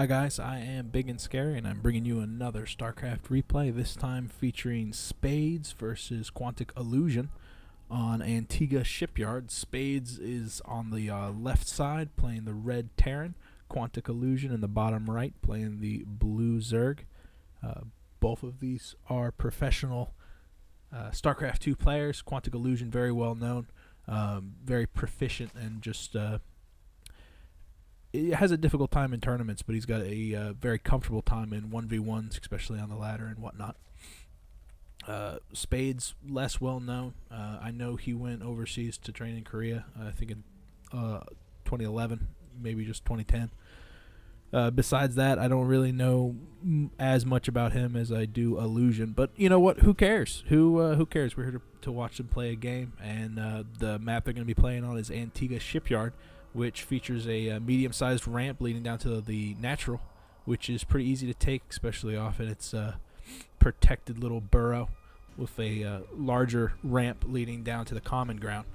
Hi guys, I am Ibigandscary and I'm bringing you another StarCraft replay, this time featuring Spades vs Quantic Illusion on Antigua Shipyard. Spades is on the left side playing the red Terran, Quantic Illusion in the bottom right playing the blue Zerg. Both of these are professional StarCraft 2 players. Quantic Illusion very well known, very proficient, and just it has a difficult time in tournaments, but he's got a very comfortable time in 1v1s, especially on the ladder and whatnot. Spades, less well known. I know he went overseas to train in Korea, I think in 2011, maybe just 2010. Besides that, I don't really know as much about him as I do Illusion. But you know what? Who cares? Who cares? We're here to watch them play a game, and the map they're going to be playing on is Antigua Shipyard, which features a medium-sized ramp leading down to the natural, which is pretty easy to take, especially off in its protected little burrow with a larger ramp leading down to the common ground.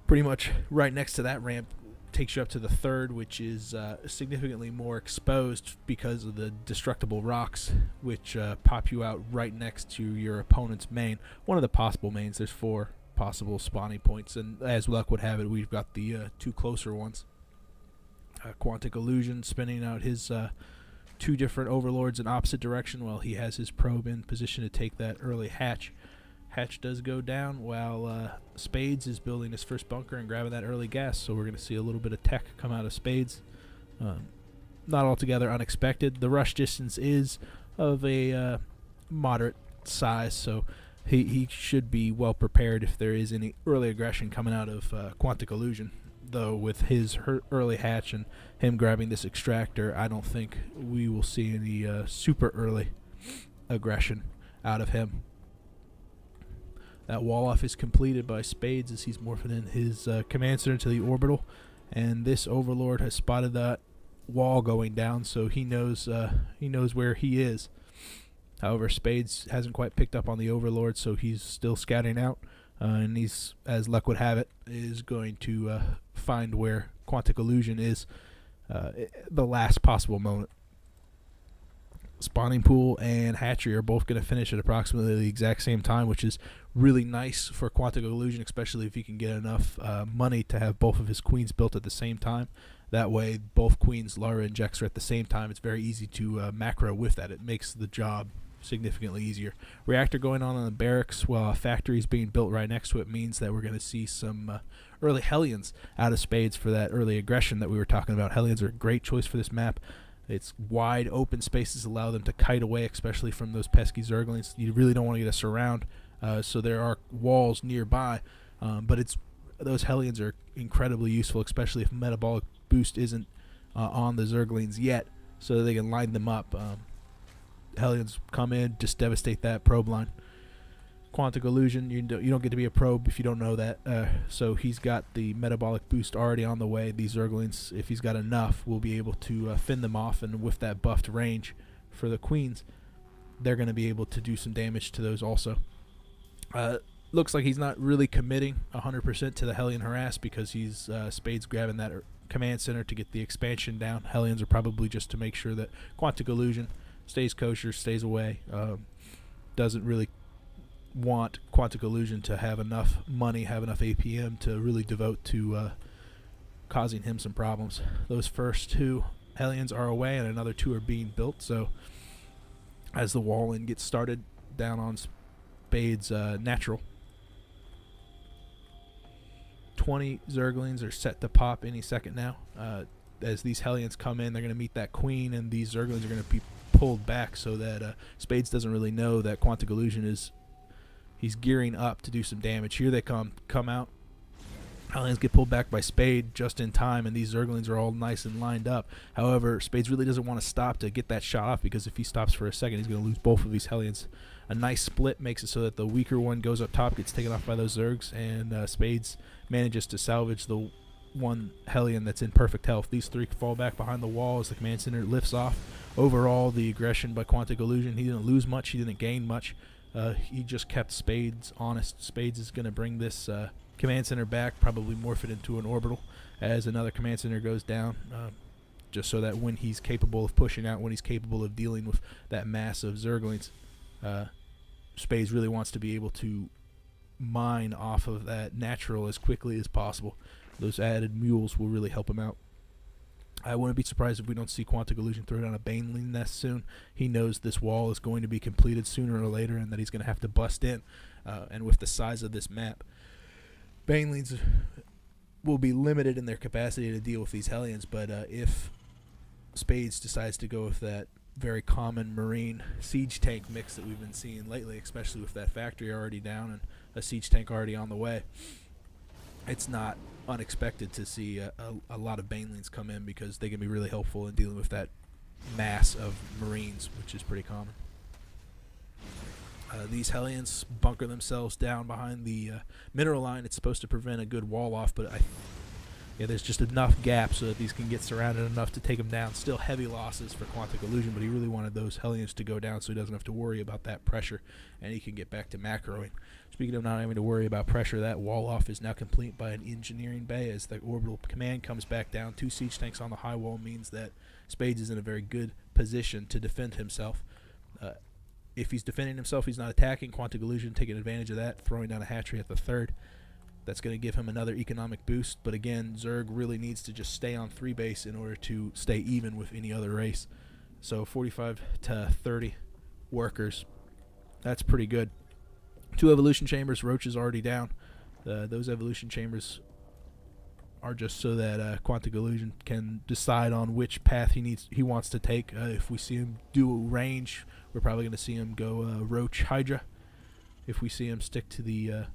Pretty much right next to that ramp takes you up to the third, which is significantly more exposed because of the destructible rocks, which pop you out right next to your opponent's main. One of the possible mains. There's 4 possible spawning points, and as luck would have it, we've got the 2 closer ones. Quantic Illusion spinning out his 2 different overlords in opposite direction while he has his probe in position to take that early hatch. Hatch does go down while Spades is building his first bunker and grabbing that early gas, so we're going to see a little bit of tech come out of Spades. Not altogether unexpected. The rush distance is of a moderate size, so he should be well prepared if there is any early aggression coming out of Quantic Illusion. Though with his early hatch and him grabbing this extractor, I don't think we will see any super early aggression out of him. That wall off is completed by Spades as he's morphing in his command center to the orbital, and this overlord has spotted that wall going down, so he knows where he is. However, Spades hasn't quite picked up on the overlord, so he's still scouting out, and he's, as luck would have it, is going to find where Quantic Illusion is the last possible moment. Spawning pool and hatchery are both going to finish at approximately the exact same time, which is really nice for Quantic Illusion, especially if he can get enough money to have both of his queens built at the same time. That way, both queens, Lara and Jex, are at the same time. It's very easy to macro with that. It makes the job significantly easier. Reactor going on in the barracks while a factory is being built right next to it means that we're going to see some early Hellions out of Spades for that early aggression that we were talking about. Hellions are a great choice for this map. It's wide open spaces, allow them to kite away, especially from those pesky Zerglings. You really don't want to get a surround, so there are walls nearby, but those Hellions are incredibly useful, especially if metabolic boost isn't on the Zerglings yet, so that they can line them up. Hellions come in, just devastate that probe line. Quantic Illusion, you don't get to be a probe if you don't know that, so he's got the metabolic boost already on the way. These Zerglings, if he's got enough, will be able to fend them off, and with that buffed range for the queens, they're going to be able to do some damage to those also. Looks like he's not really committing 100% to the Hellion harass because he's Spades grabbing that command center to get the expansion down. Hellions are probably just to make sure that Quantic Illusion stays kosher, stays away, doesn't really want Quantic Illusion to have enough money, have enough APM to really devote to causing him some problems. Those first 2 Hellions are away and another 2 are being built, so as the wall-in gets started down on Spades natural, 20 Zerglings are set to pop any second now. As these Hellions come in, they're going to meet that queen, and these Zerglings are going to be pulled back so that Spades doesn't really know that Quantic Illusion is he's gearing up to do some damage. Here they come out. Hellions get pulled back by Spade just in time, and these Zerglings are all nice and lined up. However, Spades really doesn't want to stop to get that shot off, because if he stops for a second, he's going to lose both of these Hellions. A nice split makes it so that the weaker one goes up top, gets taken off by those Zergs, and Spades manages to salvage the 1 Hellion that's in perfect health. These 3 fall back behind the wall as the command center lifts off. Overall, the aggression by Quantic Illusion, he didn't lose much, he didn't gain much. He just kept Spades honest. Spades is going to bring this command center back, probably morph it into an orbital as another command center goes down. just so that when he's capable of pushing out, when he's capable of dealing with that mass of Zerglings, Spades really wants to be able to mine off of that natural as quickly as possible. Those added mules will really help him out. I wouldn't be surprised if we don't see Quantic Illusion throw down a Baneling Nest soon. He knows this wall is going to be completed sooner or later and that he's going to have to bust in. And with the size of this map, Banelings will be limited in their capacity to deal with these Hellions, but if Spades decides to go with that very common Marine siege tank mix that we've been seeing lately, especially with that factory already down and a siege tank already on the way, it's not unexpected to see a lot of Banelings come in, because they can be really helpful in dealing with that mass of Marines, which is pretty common. These Hellions bunker themselves down behind the mineral line. It's supposed to prevent a good wall off, but there's just enough gaps so that these can get surrounded enough to take them down. Still heavy losses for Quantic Illusion, but he really wanted those Hellions to go down so he doesn't have to worry about that pressure, and he can get back to macroing. Speaking of not having to worry about pressure, that wall off is now complete by an engineering bay. As the orbital command comes back down, 2 siege tanks on the high wall means that Spades is in a very good position to defend himself. If he's defending himself, he's not attacking. Quantic Illusion taking advantage of that, throwing down a hatchery at the 3rd. That's going to give him another economic boost, but again, Zerg really needs to just stay on 3 base in order to stay even with any other race. So 45 to 30 workers, that's pretty good. 2 evolution chambers, Roach is already down. Those evolution chambers are just so that Quantic Illusion can decide on which path he wants to take. If we see him do a range, we're probably going to see him go Roach Hydra. If we see him stick to the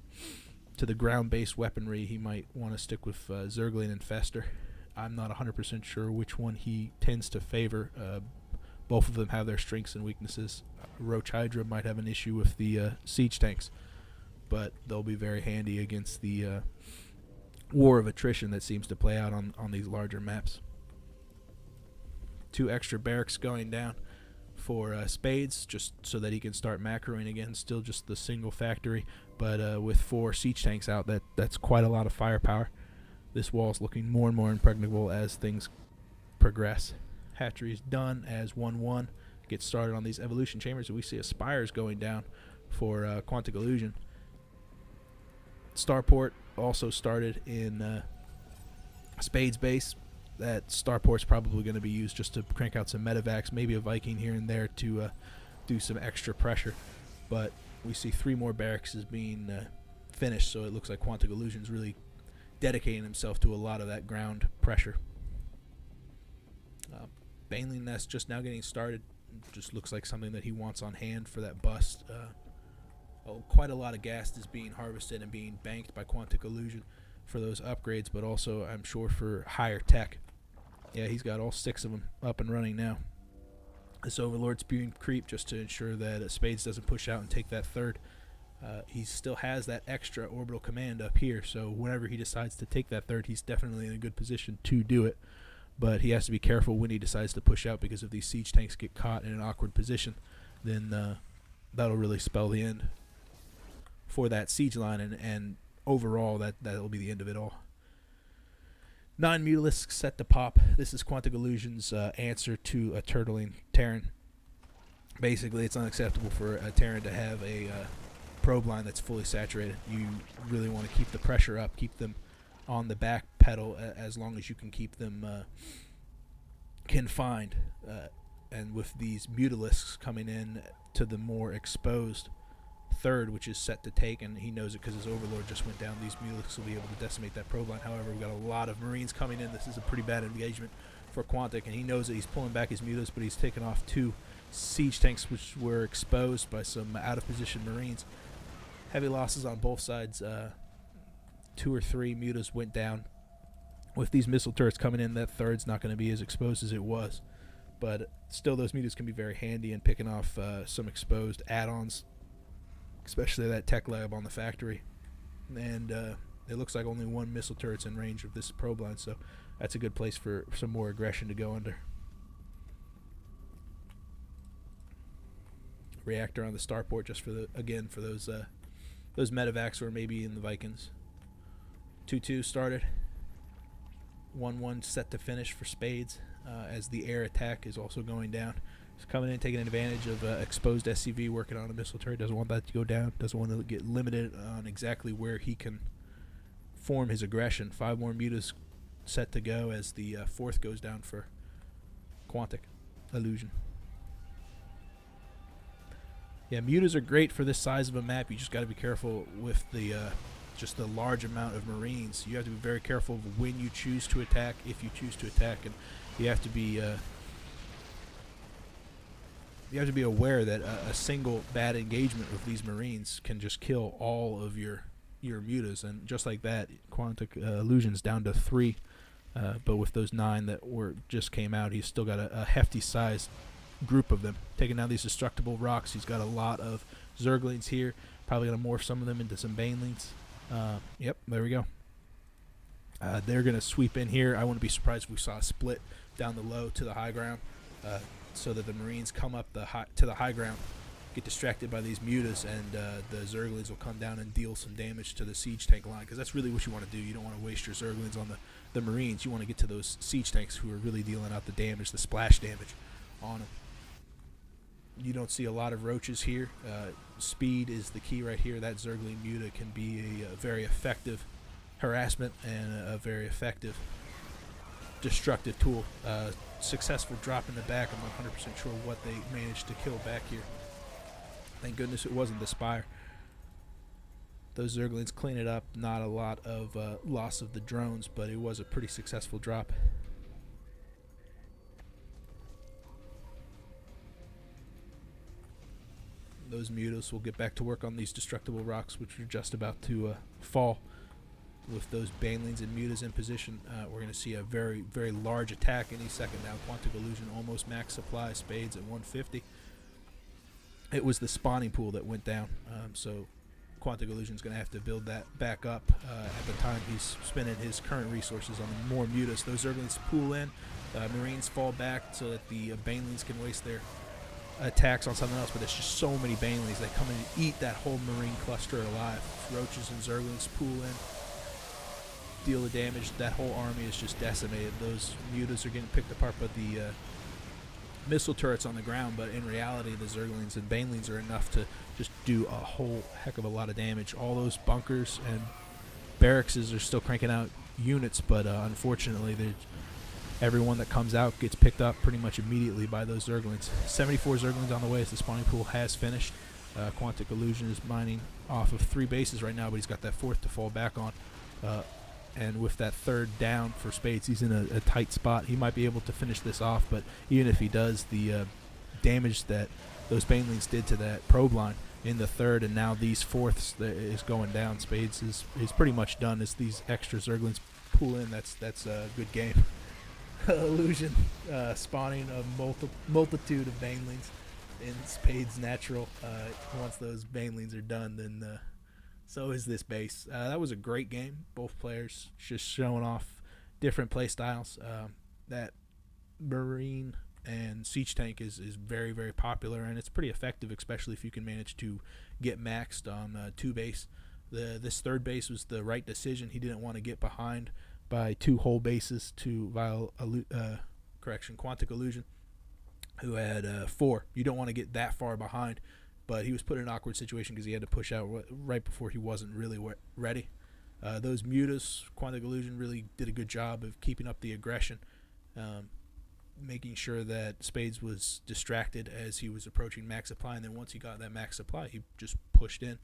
ground-based weaponry, he might want to stick with Zergling and Fester. I'm not 100% sure which one he tends to favor. Both of them have their strengths and weaknesses. Roach Hydra might have an issue with the siege tanks, but they'll be very handy against the war of attrition that seems to play out on these larger maps. 2 extra barracks going down for Spades, just so that he can start macroing again. Still just the single factory, but with 4 siege tanks out, that's quite a lot of firepower. This wall is looking more and more impregnable as things progress. Hatchery is done as 1-1 gets started on these evolution chambers, and we see a Spires going down for Quantic Illusion. Starport also started in Spades base. That starport's probably going to be used just to crank out some medevacs, maybe a Viking here and there to do some extra pressure. But we see 3 more barracks as being finished, so it looks like Quantic Illusion's really dedicating himself to a lot of that ground pressure. Baneling Nest just now getting started. Just looks like something that he wants on hand for that bust. Quite a lot of gas is being harvested and being banked by Quantic Illusion for those upgrades, but also I'm sure for higher tech. Yeah, he's got all 6 of them up and running now. This Overlord's being creep just to ensure that Spades doesn't push out and take that 3rd. He still has that extra orbital command up here, so whenever he decides to take that 3rd, he's definitely in a good position to do it. But he has to be careful when he decides to push out, because if these siege tanks get caught in an awkward position, then that'll really spell the end for that siege line, and overall that'll be the end of it all. 9 Mutalisks set to pop. This is Quantic Illusion's answer to a turtling Terran. Basically, it's unacceptable for a Terran to have a probe line that's fully saturated. You really want to keep the pressure up, keep them on the back pedal as long as you can keep them confined. And with these Mutalisks coming in to the more exposed 3rd, which is set to take, and he knows it because his Overlord just went down, these Mutalisks will be able to decimate that probe line. However, we've got a lot of Marines coming in. This is a pretty bad engagement for Quantic, and he knows that he's pulling back his Mutalisks, but he's taken off 2 siege tanks which were exposed by some out-of-position Marines. Heavy losses on both sides. 2 or 3 mutas went down. With these missile turrets coming in, that 3rd's not going to be as exposed as it was. But still, those mutas can be very handy in picking off some exposed add-ons, especially that tech lab on the factory. And it looks like only 1 missile turret's in range of this probe line, so that's a good place for some more aggression to go under. Reactor on the starport just for those medevacs or maybe in the Vikings. 2-2 started. 1-1 set to finish for Spades. as the air attack is also going down. He's coming in, taking advantage of exposed SCV, working on a missile turret. Doesn't want that to go down. Doesn't want to get limited on exactly where he can form his aggression. 5 more mutas set to go as the 4th goes down for Quantic Illusion. Yeah, mutas are great for this size of a map. You just got to be careful with the just the large amount of Marines. You have to be very careful of when you choose to attack, if you choose to attack, and you have to be aware that a single bad engagement with these Marines can just kill all of your mutas. And just like that, Quantic Illusion's down to 3. But with those 9 that just came out, he's still got a hefty sized group of them. Taking down these destructible rocks. He's got a lot of Zerglings here. Probably going to morph some of them into some Banelings. Yep, there we go. They're going to sweep in here. I wouldn't be surprised if we saw a split down the low to the high ground, so that the Marines come up to the high ground, get distracted by these mutas, and the Zerglings will come down and deal some damage to the siege tank line, because that's really what you want to do. You don't want to waste your Zerglings on the Marines. You want to get to those siege tanks who are really dealing out the damage, the splash damage on them. You don't see a lot of roaches here. Speed is the key right here. That Zergling muta can be a very effective harassment and a very effective destructive tool. Successful drop in the back. I'm not 100% sure what they managed to kill back here. Thank goodness it wasn't the Spire. Those Zerglings clean it up. Not a lot of loss of the drones, but it was a pretty successful drop. Those mutas will get back to work on these destructible rocks, which are just about to fall. With those Banelings and mutas in position, we're going to see a very, very large attack any second now. Quantic Illusion almost max supply. Spades at 150. It was the spawning pool that went down, so Quantic Illusion is going to have to build that back up. At the time, he's spending his current resources on more mutas. Those Zerglings pool in. Marines fall back so that the Banelings can waste their attacks on something else, but there's just so many Banelings. They come in and eat that whole Marine cluster alive. Roaches and Zerglings pool in, deal the damage. That whole army is just decimated. Those mutas are getting picked apart by the missile turrets on the ground, but in reality the Zerglings and Banelings are enough to just do a whole heck of a lot of damage. All those bunkers and barracks are still cranking out units, but unfortunately everyone that comes out gets picked up pretty much immediately by those Zerglings. 74 Zerglings on the way as the spawning pool has finished. Quantic Illusion is mining off of 3 bases right now, but he's got that 4th to fall back on. And with that 3rd down for Spades, he's in a tight spot. He might be able to finish this off, but even if he does, the damage that those Banelings did to that probe line in the 3rd and now these 4ths is going down. Spades is pretty much done as these extra Zerglings pull in. That's a good game. Illusion spawning a multitude of Banelings in Spades natural. Once those Banelings are done, then so is this base. That was a great game. Both players just showing off different play styles. That Marine and Siege Tank is very, very popular, and it's pretty effective, especially if you can manage to get maxed on 2 base. This 3rd base was the right decision. He didn't want to get behind by 2 whole bases to Quantic Illusion, who had 4. You don't want to get that far behind, but he was put in an awkward situation because he had to push out right before he wasn't really ready. Those mutas, Quantic Illusion really did a good job of keeping up the aggression, making sure that Spades was distracted as he was approaching max supply, and then once he got that max supply, he just pushed in,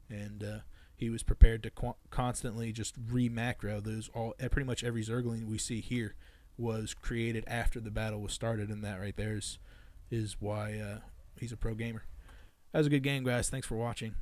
and he was prepared to constantly just re-macro. Pretty much every Zergling we see here was created after the battle was started, and that right there is why he's a pro gamer. That was a good game, guys. Thanks for watching.